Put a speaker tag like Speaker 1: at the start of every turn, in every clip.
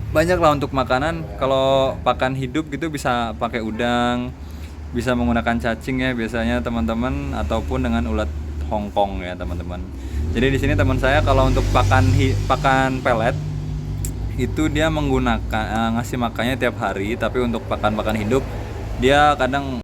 Speaker 1: banyak lah untuk makanan. Kalau pakan hidup gitu bisa pakai udang, bisa menggunakan cacing ya biasanya teman-teman, ataupun dengan ulat Hongkong ya teman-teman. Jadi di sini teman saya kalau untuk pakan pelet itu dia menggunakan ngasih makannya tiap hari, tapi untuk pakan hidup dia kadang.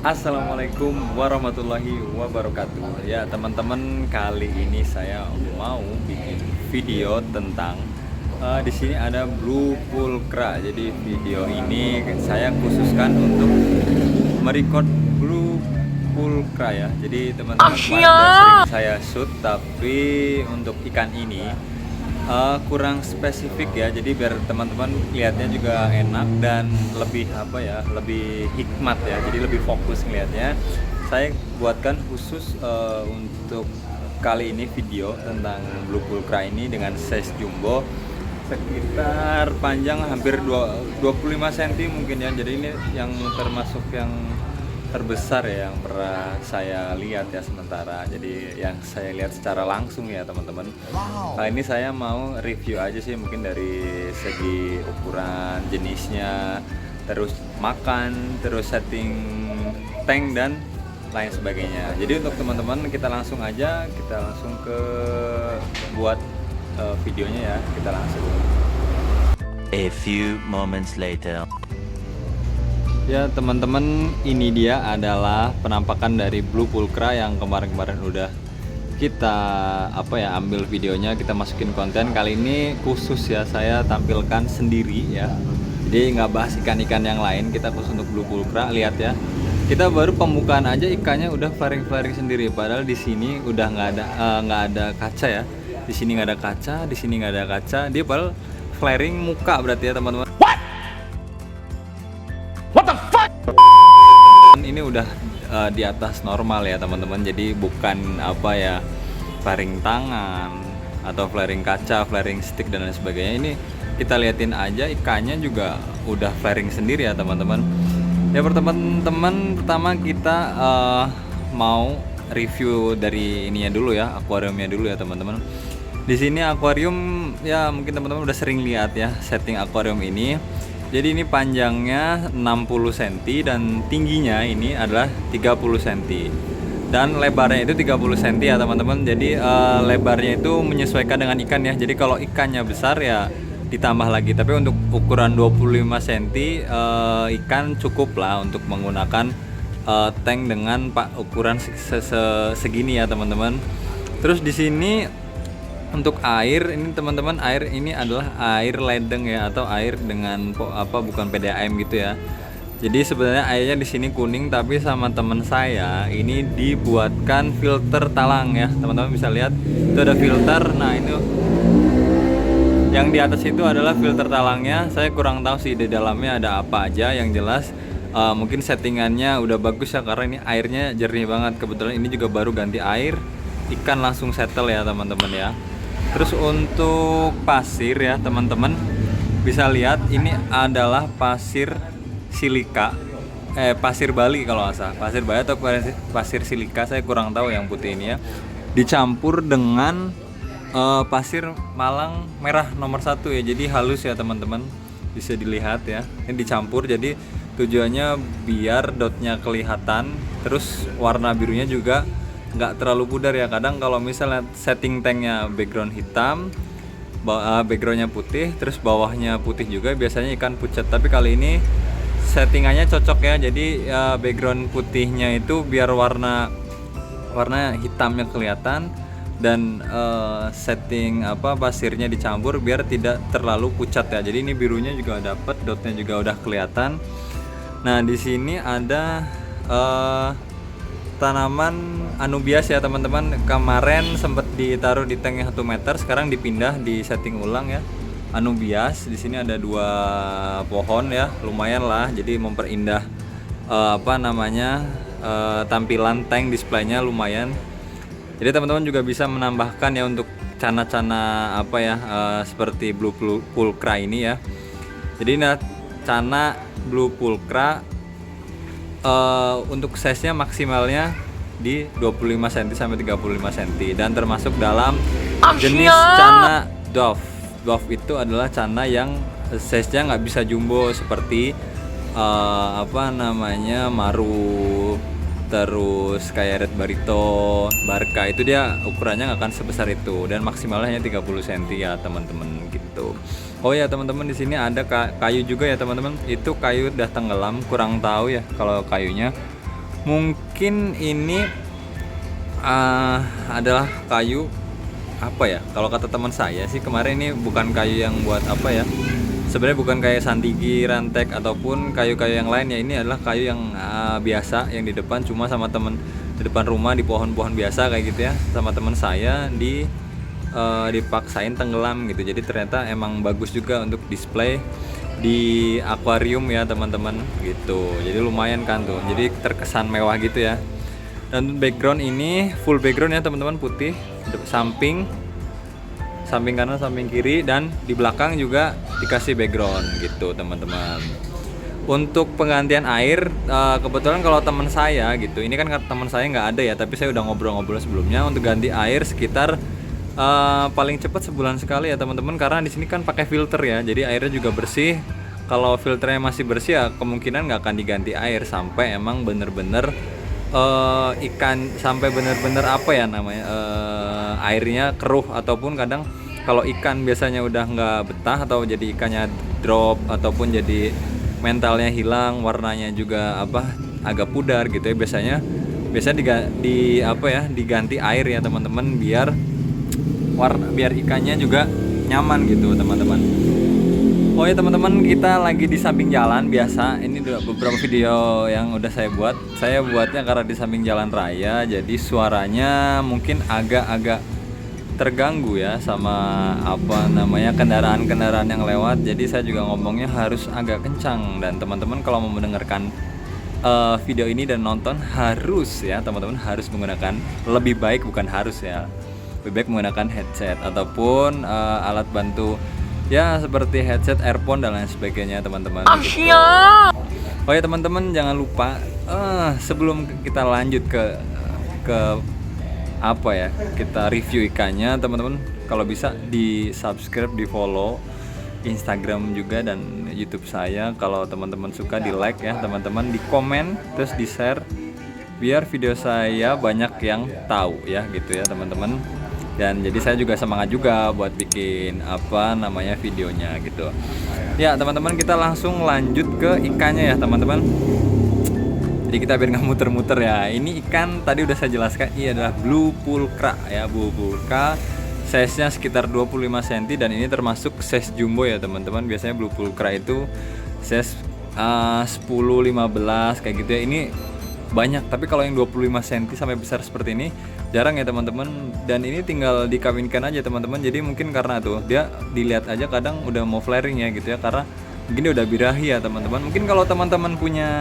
Speaker 1: Assalamualaikum warahmatullahi wabarakatuh. Ya teman-teman, kali ini saya mau bikin video tentang di sini ada blue pulcra. Jadi video ini saya khususkan untuk merecord blue pulcra ya. Jadi teman-teman kemarin udah sering saya shoot, tapi untuk ikan ini kurang spesifik ya, jadi biar teman-teman lihatnya juga enak dan lebih apa ya, lebih hikmat ya, jadi lebih fokus ngelihatnya. Saya buatkan khusus untuk kali ini video tentang blue pulcra ini dengan size jumbo, sekitar panjang hampir 25 cm mungkin ya. Jadi ini yang termasuk yang terbesar ya yang pernah saya lihat ya sementara. Jadi yang saya lihat secara langsung ya teman-teman. Kali ini saya mau review aja sih, mungkin dari segi ukuran, jenisnya, terus makan, terus setting tank dan lain sebagainya. Jadi untuk teman-teman kita langsung ke buat videonya ya. Kita langsung.
Speaker 2: A few moments later.
Speaker 1: Ya teman-teman, ini dia adalah penampakan dari blue pulcra yang kemarin-kemarin udah kita ambil videonya, kita masukin konten. Kali ini khusus ya saya tampilkan sendiri ya. Jadi nggak bahas ikan-ikan yang lain, kita khusus untuk blue pulcra. Lihat ya, kita baru pembukaan aja ikannya udah flaring-flaring sendiri. Padahal di sini udah nggak ada kaca ya. Di sini nggak ada kaca, di sini nggak ada kaca. Dia padahal flaring muka berarti ya teman-teman. Ini udah di atas normal ya teman-teman. Jadi bukan flaring tangan atau flaring kaca, flaring stick dan lain sebagainya. Ini kita liatin aja ikannya juga udah flaring sendiri ya teman-teman. Ya teman-teman, pertama kita mau review dari ininya dulu ya, akuariumnya dulu ya teman-teman. Di sini akuarium ya mungkin teman-teman udah sering lihat ya setting akuarium ini. Jadi ini panjangnya 60 cm dan tingginya ini adalah 30 cm. Dan lebarnya itu 30 cm ya teman-teman. Jadi lebarnya itu menyesuaikan dengan ikan ya. Jadi kalau ikannya besar ya ditambah lagi. Tapi untuk ukuran 25 cm ikan cukup lah untuk menggunakan tank dengan ukuran segini ya teman-teman. Terus di sini untuk air ini teman-teman, air ini adalah air ledeng ya, atau air dengan bukan PDAM gitu ya. Jadi sebenarnya airnya di sini kuning, tapi sama teman saya ini dibuatkan filter talang ya. Teman-teman bisa lihat itu ada filter. Nah, ini yang di atas itu adalah filter talangnya. Saya kurang tahu sih di dalamnya ada apa aja. Yang jelas mungkin settingannya udah bagus ya, karena ini airnya jernih banget. Kebetulan ini juga baru ganti air, ikan langsung settle ya teman-teman ya. Terus untuk pasir ya teman-teman, bisa lihat ini adalah pasir silika, pasir Bali kalau nggak salah, pasir Bali atau pasir silika, saya kurang tahu yang putih ini ya. Dicampur dengan pasir Malang merah nomor 1 ya, jadi halus ya teman-teman, bisa dilihat ya. Ini dicampur, jadi tujuannya biar dotnya kelihatan, terus warna birunya juga nggak terlalu pudar ya. Kadang kalau misalnya setting tanknya background hitam, backgroundnya putih, terus bawahnya putih juga, biasanya ikan pucat. Tapi kali ini settingannya cocok ya, jadi background putihnya itu biar warna hitamnya kelihatan, dan setting pasirnya dicampur biar tidak terlalu pucat ya. Jadi ini birunya juga dapat, dotnya juga udah kelihatan. Nah di sini ada tanaman anubias ya teman-teman. Kemarin sempat ditaruh di tank 1 meter, sekarang dipindah, di setting ulang ya. Anubias di sini ada 2 pohon ya, lumayan lah. Jadi memperindah tampilan tank, displaynya lumayan. Jadi teman-teman juga bisa menambahkan ya untuk cana-cana seperti blue pulcra ini ya. Jadi cana blue pulcra untuk size-nya maksimalnya di 25 cm sampai 35 cm dan termasuk dalam jenis cana Dove. Dove itu adalah cana yang size-nya nggak bisa jumbo seperti Maru, terus kayak Red Barito, Barca, itu dia ukurannya nggak akan sebesar itu dan maksimalnya hanya 30 cm ya teman-teman gitu. Oh ya teman-teman, di sini ada kayu juga ya teman-teman. Itu kayu udah tenggelam, kurang tahu ya kalau kayunya. Mungkin ini adalah kayu apa ya? Kalau kata teman saya sih kemarin, ini bukan kayu yang buat apa ya? Sebenarnya bukan kayak sandigi, rantek ataupun kayu-kayu yang lain ya. Ini adalah kayu yang biasa yang di depan, cuma sama temen di depan rumah di pohon-pohon biasa kayak gitu ya. Sama teman saya dipaksain tenggelam gitu. Jadi ternyata emang bagus juga untuk display di akuarium ya teman-teman gitu. Jadi lumayan kan tuh. Jadi terkesan mewah gitu ya. Dan background ini full background ya teman-teman, putih, samping kanan, samping kiri, dan di belakang juga dikasih background gitu teman-teman. Untuk penggantian air, kebetulan kalau teman saya gitu, ini kan teman saya nggak ada ya, tapi saya udah ngobrol-ngobrol sebelumnya untuk ganti air sekitar paling cepat sebulan sekali ya teman-teman, karena di sini kan pakai filter ya, jadi airnya juga bersih. Kalau filternya masih bersih ya kemungkinan nggak akan diganti air sampai emang bener-bener ikan sampai bener-bener airnya keruh, ataupun kadang kalau ikan biasanya udah nggak betah atau jadi ikannya drop ataupun jadi mentalnya hilang, warnanya juga agak pudar gitu ya, biasanya diganti air ya teman-teman, biar ikannya juga nyaman gitu teman-teman. Oh ya teman-teman, kita lagi di samping jalan biasa. Ini beberapa video yang udah saya buat. Saya buatnya karena di samping jalan raya, jadi suaranya mungkin agak-agak terganggu ya sama kendaraan-kendaraan yang lewat. Jadi saya juga ngomongnya harus agak kencang, dan teman-teman kalau mau mendengarkan video ini dan nonton harus ya teman-teman, harus menggunakan, lebih baik bukan harus ya, lebih baik menggunakan headset ataupun alat bantu ya seperti headset, earphone dan lain sebagainya teman-teman gitu. Oh ya teman-teman, jangan lupa sebelum kita lanjut ke kita review ikannya teman-teman, kalau bisa di subscribe, di follow Instagram juga dan YouTube saya. Kalau teman-teman suka di like ya teman-teman, di komen, terus di share biar video saya banyak yang tahu ya gitu ya teman-teman. Dan jadi saya juga semangat juga buat bikin videonya gitu. Ya teman-teman, kita langsung lanjut ke ikannya ya teman-teman. Jadi kita biar nggak muter-muter ya. Ini ikan tadi udah saya jelaskan, ini adalah blue pulcra ya, blue pulcra. Size-nya sekitar 25 cm dan ini termasuk size jumbo ya teman-teman. Biasanya blue pulcra itu size 10-15 kayak gitu ya. Ini banyak, tapi kalau yang 25 cm sampai besar seperti ini jarang ya teman-teman. Dan ini tinggal dikawinkan aja teman-teman. Jadi mungkin karena tuh dia dilihat aja kadang udah mau flaring ya gitu ya, karena mungkin dia udah birahi ya teman-teman. Mungkin kalau teman-teman punya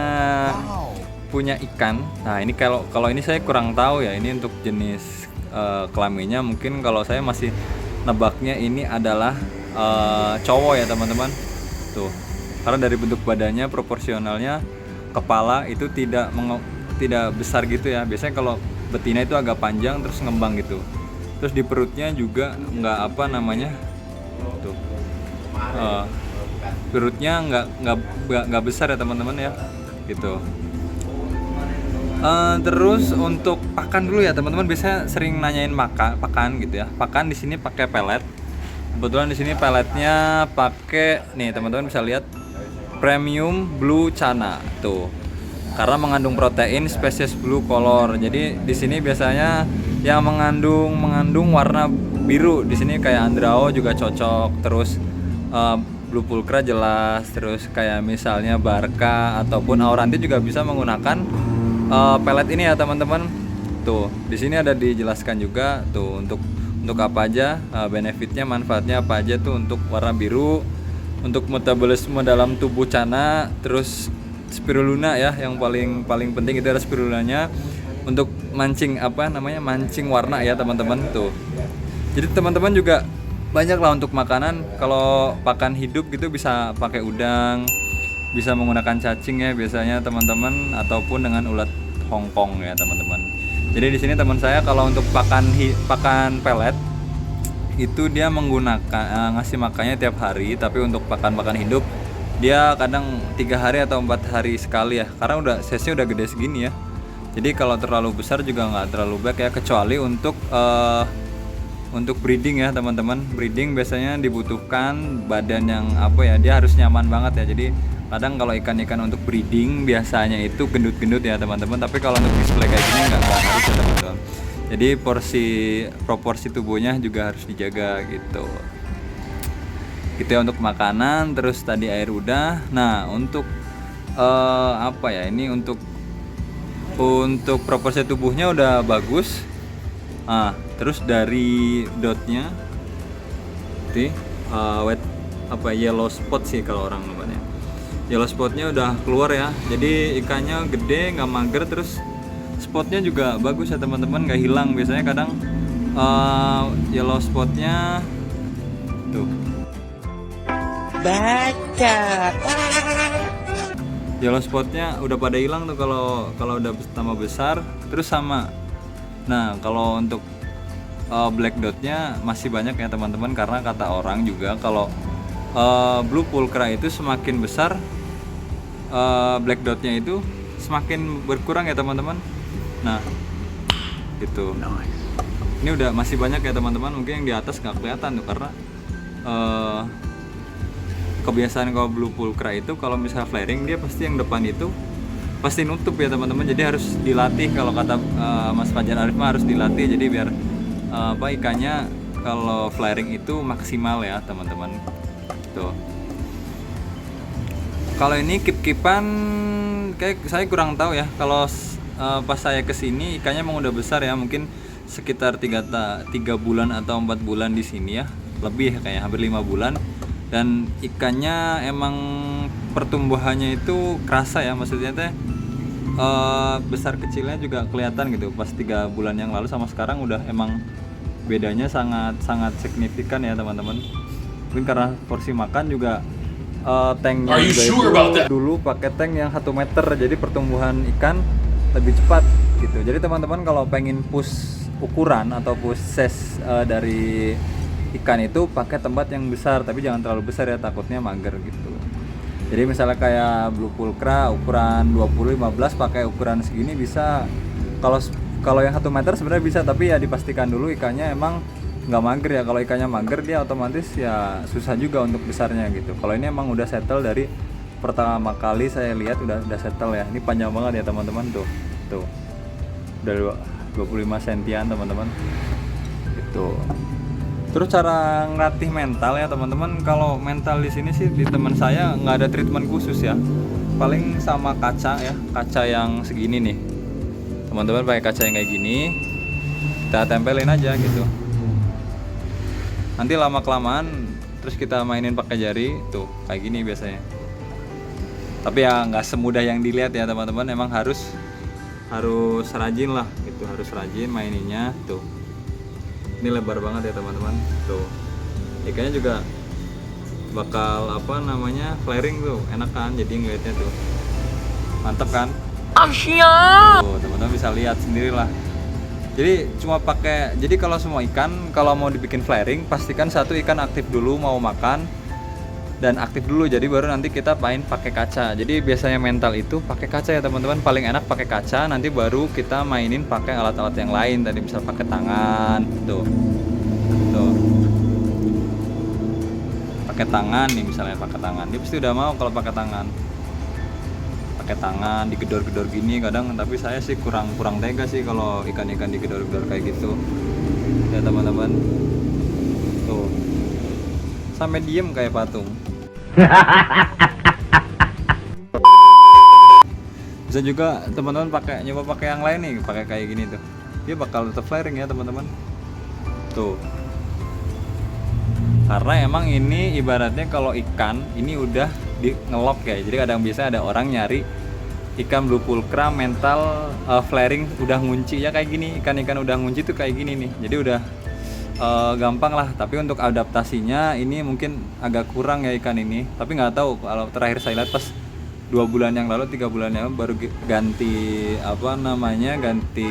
Speaker 1: ikan, nah ini kalau ini saya kurang tahu ya, ini untuk jenis kelaminnya. Mungkin kalau saya masih nebaknya ini adalah cowok ya teman-teman tuh, karena dari bentuk badannya proporsionalnya kepala itu tidak besar gitu ya. Biasanya kalau betina itu agak panjang terus ngembang gitu. Terus di perutnya juga nggak tuh perutnya nggak besar ya teman-teman ya gitu. Terus untuk pakan dulu ya teman-teman, biasanya sering nanyain pakan gitu ya. Pakan di sini pakai pelet. Kebetulan di sini peletnya pakai nih teman-teman, bisa lihat premium blue cana tuh, karena mengandung protein spesies blue color. Jadi di sini biasanya yang mengandung warna biru, di sini kayak Andrao juga cocok, terus blue pulcra jelas, terus kayak misalnya Barca ataupun Auranti juga bisa menggunakan pelet ini ya teman-teman. Tuh, di sini ada dijelaskan juga tuh untuk apa aja benefitnya, manfaatnya apa aja tuh untuk warna biru, untuk metabolisme dalam tubuh cana, terus spirulina ya yang paling penting itu ada spirulunanya untuk mancing mancing warna ya teman-teman tuh. Jadi teman-teman juga banyak lah untuk makanan. Kalau pakan hidup gitu bisa pakai udang, bisa menggunakan cacing ya biasanya teman-teman, ataupun dengan ulat Hongkong ya teman-teman. Jadi di sini teman saya kalau untuk pakan pelet itu dia menggunakan ngasih makannya tiap hari, tapi untuk pakan hidup dia kadang 3 hari atau 4 hari sekali ya, karena udah size-nya udah gede segini ya. Jadi kalau terlalu besar juga nggak terlalu baik ya, kecuali untuk breeding ya teman-teman. Breeding biasanya dibutuhkan badan yang dia harus nyaman banget ya. Jadi kadang kalau ikan-ikan untuk breeding biasanya itu gendut-gendut ya teman-teman, tapi kalau untuk display kayak gini nggak harus ya teman-teman. Jadi proporsi tubuhnya juga harus dijaga gitu. Gitu ya untuk makanan. Terus tadi air udah. Nah untuk ini untuk proporsi tubuhnya udah bagus. Terus dari dotnya yellow spot sih kalau orang namanya. Yellow spotnya udah keluar ya. Jadi ikannya gede, nggak mager, terus spotnya juga bagus ya teman-teman, nggak hilang. Biasanya kadang yellow spotnya tuh. Baca. Yellow spotnya udah pada hilang tuh kalau udah tambah besar. Terus sama. Nah kalau untuk black dotnya masih banyak ya teman-teman, karena kata orang juga kalau blue pulcra itu semakin besar black dotnya itu semakin berkurang ya teman-teman. Nah gitu. Ini udah masih banyak ya teman-teman, mungkin yang di atas nggak kelihatan tuh karena kebiasaan kalau blue pulcra itu kalau misalnya flaring dia pasti yang depan itu pasti nutup ya teman-teman. Jadi harus dilatih, kalau kata Mas Fajar Arif mah harus dilatih, jadi biar ikannya kalau flaring itu maksimal ya teman-teman. Tuh. Kalau ini kip-kipan kayak saya kurang tahu ya. Kalau pas saya kesini ikannya emang udah besar ya, mungkin sekitar 3 bulan atau 4 bulan di sini ya, lebih kayak hampir 5 bulan. Dan ikannya emang pertumbuhannya itu kerasa ya, maksudnya teh besar kecilnya juga kelihatan gitu. Pas 3 bulan yang lalu sama sekarang udah emang bedanya sangat signifikan ya teman-teman. Mungkin karena porsi makan juga tanknya juga itu dulu pakai tank yang 1 meter, jadi pertumbuhan ikan lebih cepat gitu. Jadi teman-teman kalau pengen push ukuran atau push size dari ikan itu pakai tempat yang besar, tapi jangan terlalu besar ya, takutnya mager gitu. Jadi misalnya kayak blue pulcra ukuran 20-15 pakai ukuran segini bisa. Kalau yang 1 meter sebenarnya bisa, tapi ya dipastikan dulu ikannya emang nggak mager ya. Kalau ikannya mager dia otomatis ya susah juga untuk besarnya gitu. Kalau ini emang udah settle dari pertama kali saya lihat udah settle ya. Ini panjang banget ya teman-teman, tuh udah 25 sentian teman-teman itu. Terus cara ngelatih mental ya teman-teman, kalau mental di sini sih di teman saya nggak ada treatment khusus ya, paling sama kaca ya, kaca yang segini nih teman-teman, pakai kaca yang kayak gini kita tempelin aja gitu. Nanti lama kelamaan terus kita mainin pakai jari tuh kayak gini biasanya. Tapi ya nggak semudah yang dilihat ya teman-teman, emang harus rajin lah gitu, harus rajin maininnya tuh. Ini lebar banget ya teman-teman tuh. Ikannya juga bakal flaring tuh, enak kan jadi ngeliatnya tuh, mantep kan. Tuh teman-teman bisa lihat sendirilah. Jadi jadi kalau semua ikan kalau mau dibikin flaring pastikan satu ikan aktif dulu mau makan dan aktif dulu, jadi baru nanti kita main pakai kaca. Jadi biasanya mental itu pakai kaca ya teman-teman, paling enak pakai kaca, nanti baru kita mainin pakai alat-alat yang lain. Tadi bisa pakai tangan tuh pakai tangan nih, misalnya pakai tangan dia pasti udah mau kalau pakai tangan digedor-gedor gini kadang, tapi saya sih kurang tega sih kalau ikan-ikan digedor-gedor kayak gitu ya teman-teman. Tuh sampai diem kayak patung. Bisa juga teman-teman nyoba pakai yang lain nih, pakai kayak gini tuh, dia bakal tetap flaring ya teman-teman tuh. Karena emang ini ibaratnya kalau ikan ini udah di ngelok ya, jadi kadang biasa ada orang nyari ikan blue pulcra mental flaring udah ngunci ya kayak gini. Ikan-ikan udah ngunci tuh kayak gini nih, jadi udah gampang lah. Tapi untuk adaptasinya ini mungkin agak kurang ya ikan ini, tapi nggak tahu, kalau terakhir saya lihat pas 2 bulan yang lalu, 3 bulan yang lalu baru ganti ganti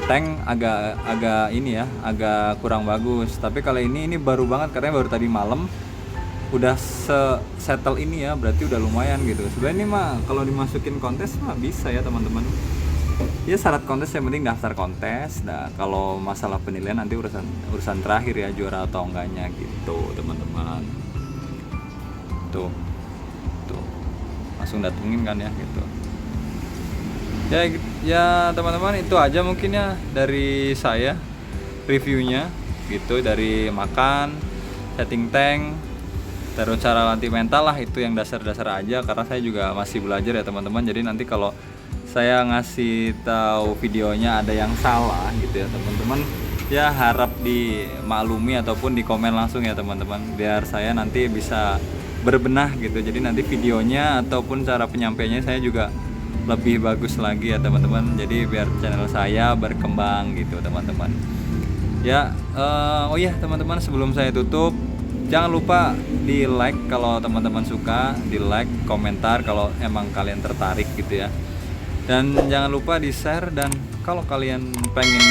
Speaker 1: tank, agak ini ya, agak kurang bagus. Tapi kalau ini baru banget karena baru tadi malam udah settle ini ya, berarti udah lumayan gitu. Sebenarnya ini mah kalau dimasukin kontes mah bisa ya teman-teman. Ya syarat kontes yang penting daftar kontes. Nah, kalau masalah penilaian nanti urusan terakhir ya, juara atau enggaknya gitu teman-teman. Tuh langsung datengin kan ya gitu. Ya teman-teman, itu aja mungkin ya dari saya reviewnya gitu, dari makan, setting tank, terus cara latih mental lah, itu yang dasar-dasar aja karena saya juga masih belajar ya teman-teman. Jadi nanti kalau saya ngasih tahu videonya ada yang salah gitu ya teman-teman, ya harap dimaklumi ataupun di komen langsung ya teman-teman, biar saya nanti bisa berbenah gitu. Jadi nanti videonya ataupun cara penyampaiannya saya juga lebih bagus lagi ya teman-teman. Jadi biar channel saya berkembang gitu teman-teman. Ya, oh iya teman-teman, sebelum saya tutup, jangan lupa di like kalau teman-teman suka, di like, komentar kalau emang kalian tertarik gitu ya. Dan jangan lupa di share, dan kalau kalian pengen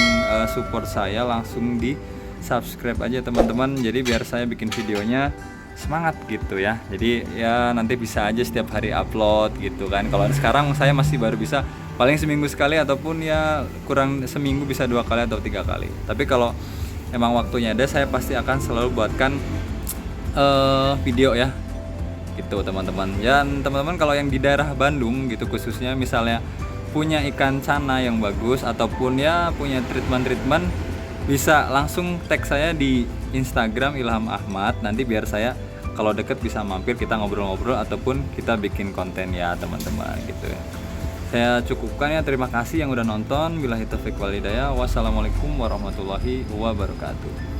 Speaker 1: support saya langsung di subscribe aja teman-teman. Jadi biar saya bikin videonya semangat gitu ya. Jadi ya nanti bisa aja setiap hari upload gitu kan. Kalau sekarang saya masih baru bisa paling seminggu sekali, ataupun ya kurang seminggu bisa 2 kali atau 3 kali. Tapi kalau emang waktunya ada, saya pasti akan selalu buatkan video ya gitu teman-teman. Dan teman-teman kalau yang di daerah Bandung gitu khususnya, misalnya punya ikan cana yang bagus ataupun ya punya treatment, bisa langsung tag saya di Instagram Ilham Ahmad. Nanti biar saya kalau deket bisa mampir, kita ngobrol-ngobrol ataupun kita bikin konten ya teman-teman gitu ya. Saya cukupkan ya, terima kasih yang udah nonton. Billahi taufiq wal hidayah. Wassalamualaikum warahmatullahi wabarakatuh.